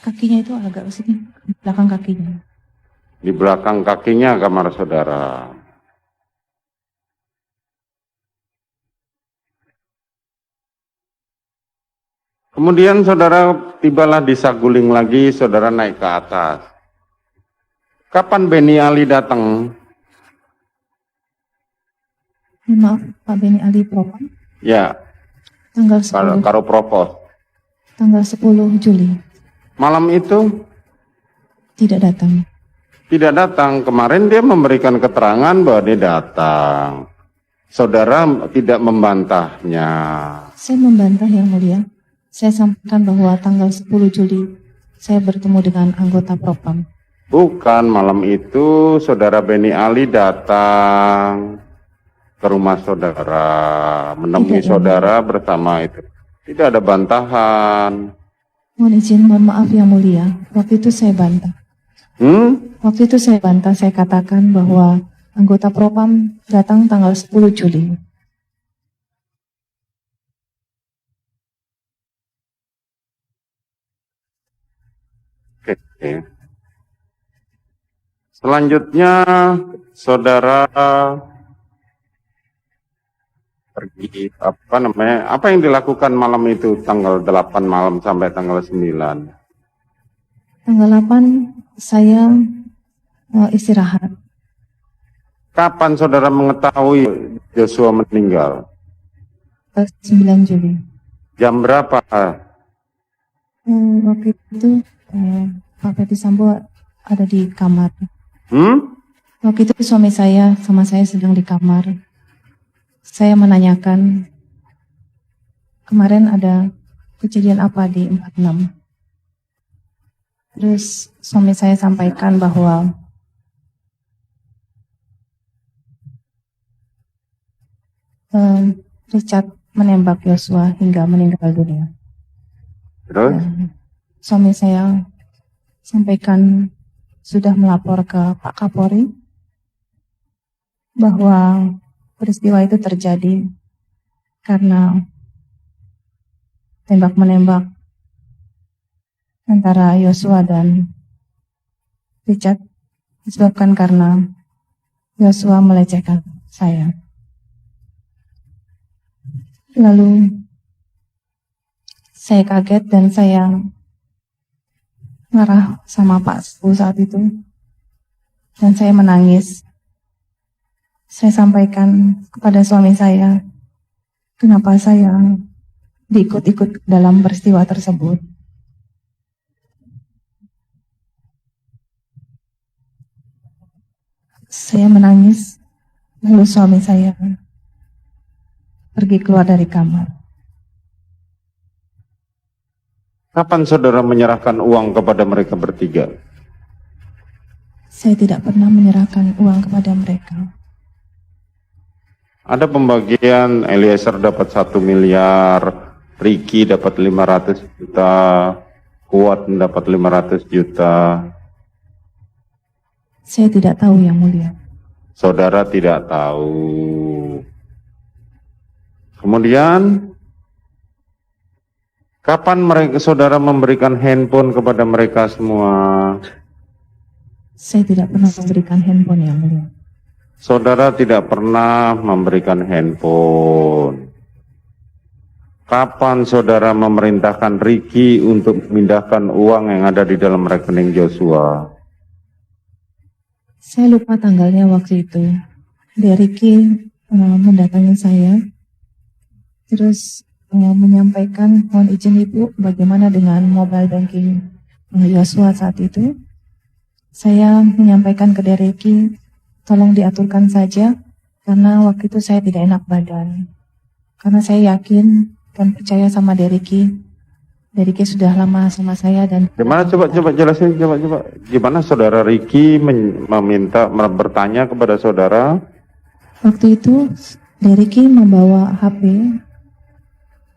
Kakinya itu agak sini, belakang kakinya. Di belakang kakinya kamar saudara. Kemudian saudara tibalah di Saguling lagi, saudara naik ke atas. Kapan Beni Ali datang? Maaf, Pak Beni Ali Propam. Ya, Tanggal 10. Karo Propos. Tanggal 10 Juli. Malam itu Tidak datang. tidak datang. Kemarin dia memberikan keterangan bahwa dia datang. Saudara tidak membantahnya. Saya membantah yang mulia. Saya sampaikan bahwa tanggal 10 Juli saya bertemu dengan anggota Propam. Bukan, malam itu saudara Beni Ali datang ke rumah saudara, menemui saudara bersama itu. Tidak ada bantahan. Mohon maaf yang mulia. Waktu itu saya bantah. Waktu itu saya bantah, saya katakan bahwa anggota Propam datang tanggal 10 Juli. Oke. Selanjutnya saudara pergi apa yang dilakukan malam itu tanggal 8 malam sampai tanggal 9? Tanggal 8 saya istirahat. Kapan saudara mengetahui Joshua meninggal? 9 Juli. Jam berapa? Waktu itu Pak Ferdi Sambo ada di kamar. Waktu itu suami saya sama saya sedang di kamar. Saya menanyakan, kemarin ada kejadian apa di 46? Terus suami saya sampaikan bahwa Richard menembak Yosua hingga meninggal dunia. Terus? Suami saya sampaikan sudah melapor ke Pak Kapolri bahwa peristiwa itu terjadi karena tembak-menembak antara Yosua dan Richard disebabkan karena Yosua melecehkan saya. Lalu saya kaget dan saya marah sama Pak Sepu saat itu. Dan saya menangis. Saya sampaikan kepada suami saya, kenapa saya diikut-ikut dalam peristiwa tersebut. Saya menangis, lalu suami saya pergi keluar dari kamar. Kapan saudara menyerahkan uang kepada mereka bertiga? Saya tidak pernah menyerahkan uang kepada mereka. Ada pembagian, Eliezer dapat 1 miliar, Ricky dapat 500 juta, Kuat mendapat 500 juta. Saya tidak tahu yang mulia. Saudara tidak tahu. Kemudian, kapan saudara memberikan handphone kepada mereka semua? Saya tidak pernah memberikan handphone yang mulia. Saudara tidak pernah memberikan handphone. Kapan saudara memerintahkan Ricky untuk memindahkan uang yang ada di dalam rekening Joshua? Saya lupa tanggalnya waktu itu. Ricky mendatangi saya, terus menyampaikan, mohon izin Ibu, bagaimana dengan mobile banking Joshua saat itu. Saya menyampaikan ke Ricky, tolong diaturkan saja, karena waktu itu saya tidak enak badan. Karena saya yakin dan percaya sama Ricky sudah lama sama saya dan... Gimana coba jelasin, coba. Gimana saudara Ricky bertanya kepada saudara? Waktu itu Ricky membawa HP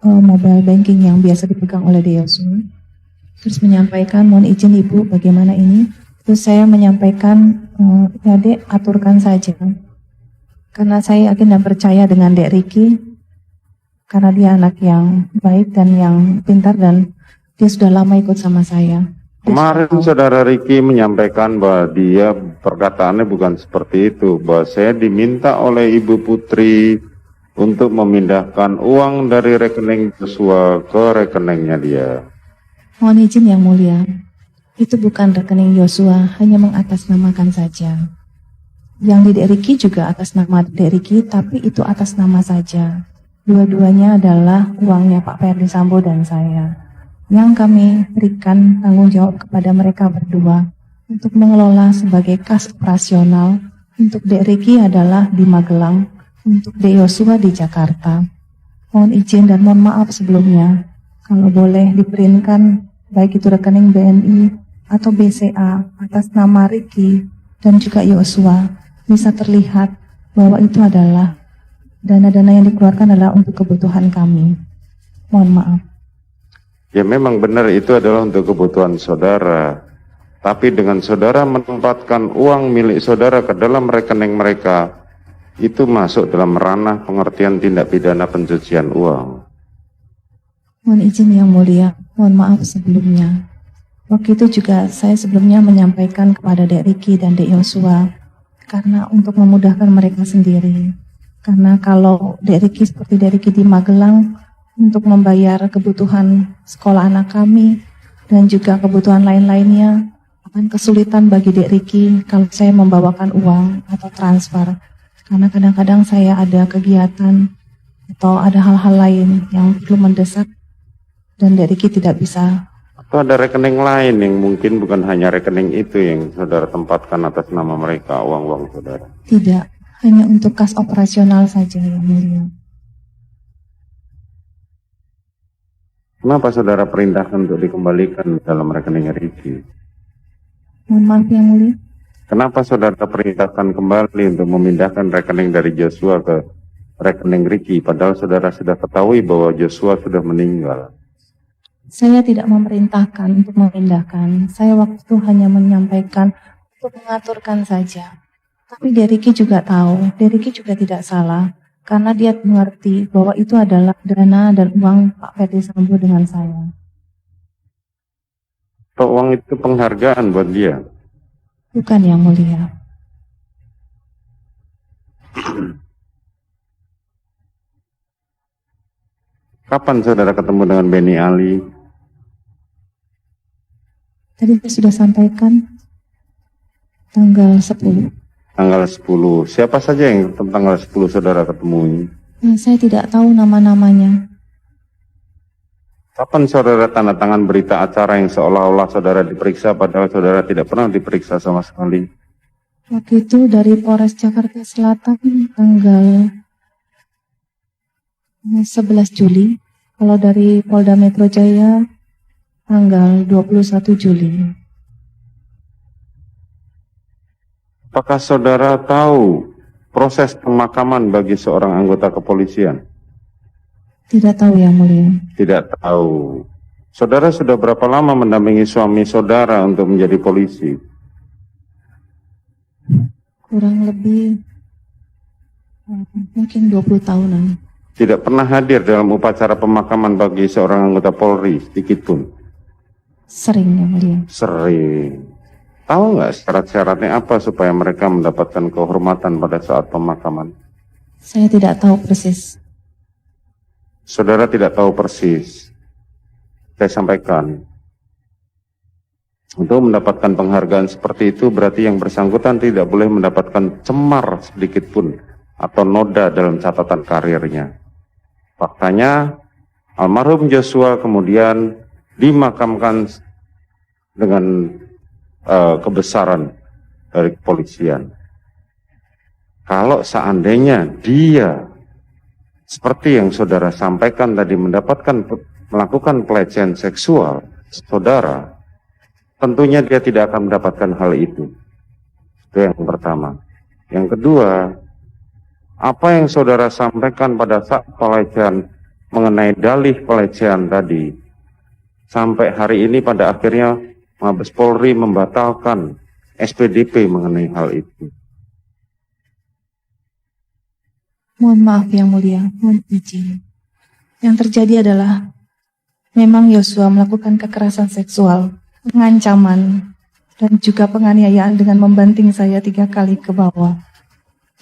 mobile banking yang biasa dipegang oleh Joshua. Terus menyampaikan, mohon izin Ibu, bagaimana ini? Terus saya menyampaikan, ya Dek, aturkan saja. Karena saya yakin dan percaya dengan Dek Ricky, karena dia anak yang baik dan yang pintar dan dia sudah lama ikut sama saya. Kemarin saudara Ricky menyampaikan bahwa dia perkataannya bukan seperti itu, bahwa saya diminta oleh Ibu Putri untuk memindahkan uang dari rekening Joshua ke rekeningnya dia. Mohon izin yang mulia, itu bukan rekening Yosua, hanya mengatasnamakan saja. Yang di Dek Ricky juga atas nama Dek Ricky, tapi itu atas nama saja. Dua-duanya adalah uangnya Pak Ferdi Sambo dan saya, yang kami berikan tanggung jawab kepada mereka berdua untuk mengelola sebagai kas operasional. Untuk Dek Ricky adalah di Magelang, untuk Dek Yosua di Jakarta. Mohon izin dan mohon maaf sebelumnya, kalau boleh diperinkan baik itu rekening BNI atau BCA atas nama Ricky dan juga Yosua, bisa terlihat bahwa itu adalah dana-dana yang dikeluarkan adalah untuk kebutuhan kami. Mohon maaf. Ya memang benar itu adalah untuk kebutuhan saudara. Tapi dengan saudara menempatkan uang milik saudara ke dalam rekening mereka, itu masuk dalam ranah pengertian tindak pidana pencucian uang. Mohon izin yang mulia, mohon maaf sebelumnya. Waktu itu juga saya sebelumnya menyampaikan kepada Dek Ricky dan Dek Yosua, karena untuk memudahkan mereka sendiri. Karena kalau Dek Ricky seperti Dek Ricky di Magelang, untuk membayar kebutuhan sekolah anak kami, dan juga kebutuhan lain-lainnya, akan kesulitan bagi Dek Ricky kalau saya membawakan uang atau transfer. Karena kadang-kadang saya ada kegiatan atau ada hal-hal lain yang perlu mendesak, dan Dek Ricky tidak bisa. Atau ada rekening lain yang mungkin bukan hanya rekening itu yang saudara tempatkan atas nama mereka, uang-uang saudara? Tidak, hanya untuk kas operasional saja yang mulia. Kenapa saudara perintahkan untuk dikembalikan dalam rekening Ricky? Mohon maaf yang mulia. Kenapa saudara perintahkan kembali untuk memindahkan rekening dari Joshua ke rekening Ricky, padahal saudara sudah ketahui bahwa Joshua sudah meninggal? Saya tidak memerintahkan untuk memindahkan. Saya waktu itu hanya menyampaikan untuk mengaturkan saja. Tapi Dek Ricky juga tahu, Dek Ricky juga tidak salah, karena dia mengerti bahwa itu adalah dana dan uang Pak Ferdi Sambo dengan saya. Atau uang itu penghargaan buat dia? Bukan yang mulia. Kapan saudara ketemu dengan Benny Ali? Tadi saya sudah sampaikan tanggal 10. Tanggal 10. Siapa saja yang tanggal 10 saudara ketemu? Saya tidak tahu nama-namanya. Kapan saudara tanda tangan berita acara yang seolah-olah saudara diperiksa padahal saudara tidak pernah diperiksa sama sekali? Waktu itu dari Polres Jakarta Selatan tanggal 11 Juli. Kalau dari Polda Metro Jaya tanggal 21 Juli. Apakah saudara tahu proses pemakaman bagi seorang anggota kepolisian? Tidak tahu yang mulia. Tidak tahu. Saudara sudah berapa lama mendampingi suami saudara untuk menjadi polisi? Kurang lebih mungkin 20 tahunan. Tidak pernah hadir dalam upacara pemakaman bagi seorang anggota Polri sedikit pun? Sering yang mulia. Sering. Tahu nggak syarat-syaratnya apa supaya mereka mendapatkan kehormatan pada saat pemakaman? Saya tidak tahu persis. Saudara tidak tahu persis. Saya sampaikan. Untuk mendapatkan penghargaan seperti itu berarti yang bersangkutan tidak boleh mendapatkan cemar sedikit pun atau noda dalam catatan karirnya. Faktanya, almarhum Joshua kemudian dimakamkan dengan kebesaran dari kepolisian. Kalau seandainya dia seperti yang saudara sampaikan tadi melakukan pelecehan seksual saudara, tentunya dia tidak akan mendapatkan hal itu. Itu yang pertama. Yang kedua, apa yang saudara sampaikan pada saat pelecehan mengenai dalih pelecehan tadi, sampai hari ini pada akhirnya Mabes Polri membatalkan SPDP mengenai hal itu. Mohon maaf yang mulia, mohon izin. Yang terjadi adalah memang Yosua melakukan kekerasan seksual pengancaman, dan juga penganiayaan dengan membanting saya 3 kali ke bawah.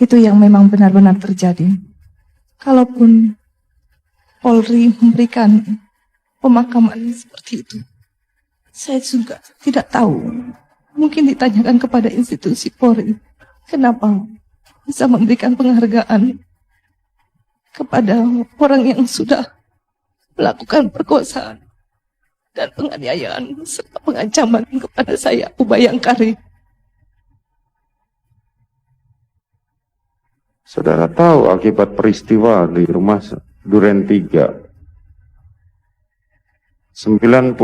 Itu yang memang benar-benar terjadi. Kalaupun Polri memberikan pemakaman seperti itu, saya juga tidak tahu. Mungkin ditanyakan kepada institusi Polri, kenapa bisa memberikan penghargaan kepada orang yang sudah melakukan perkosaan dan penganiayaan serta pengancaman kepada saya, Abu Bayangkari. Saudara tahu akibat peristiwa di rumah Duren 3, 95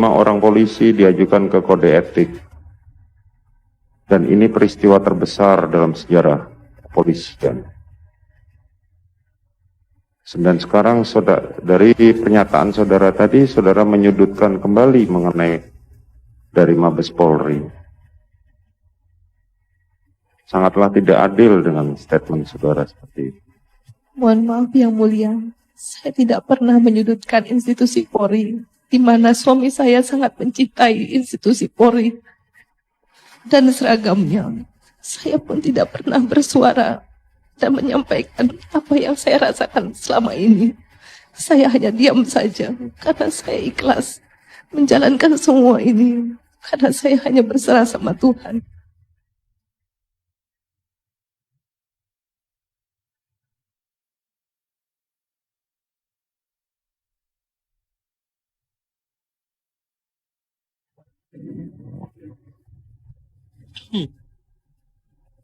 orang polisi diajukan ke kode etik. Dan ini peristiwa terbesar dalam sejarah kepolisian. Dan sekarang dari pernyataan saudara tadi, saudara menyudutkan kembali mengenai dari Mabes Polri. Sangatlah tidak adil dengan statement saudara seperti itu. Mohon maaf yang mulia, saya tidak pernah menyudutkan institusi Polri, di mana suami saya sangat mencintai institusi Polri dan seragamnya. Saya pun tidak pernah bersuara dan menyampaikan apa yang saya rasakan selama ini. Saya hanya diam saja karena saya ikhlas menjalankan semua ini, karena saya hanya berserah sama Tuhan.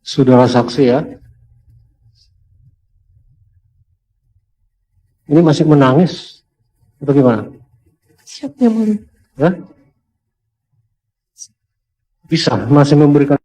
Saudara saksi ya. Ini masih menangis atau gimana? Siapa yang mulia? Ya? Bisa masih memberikan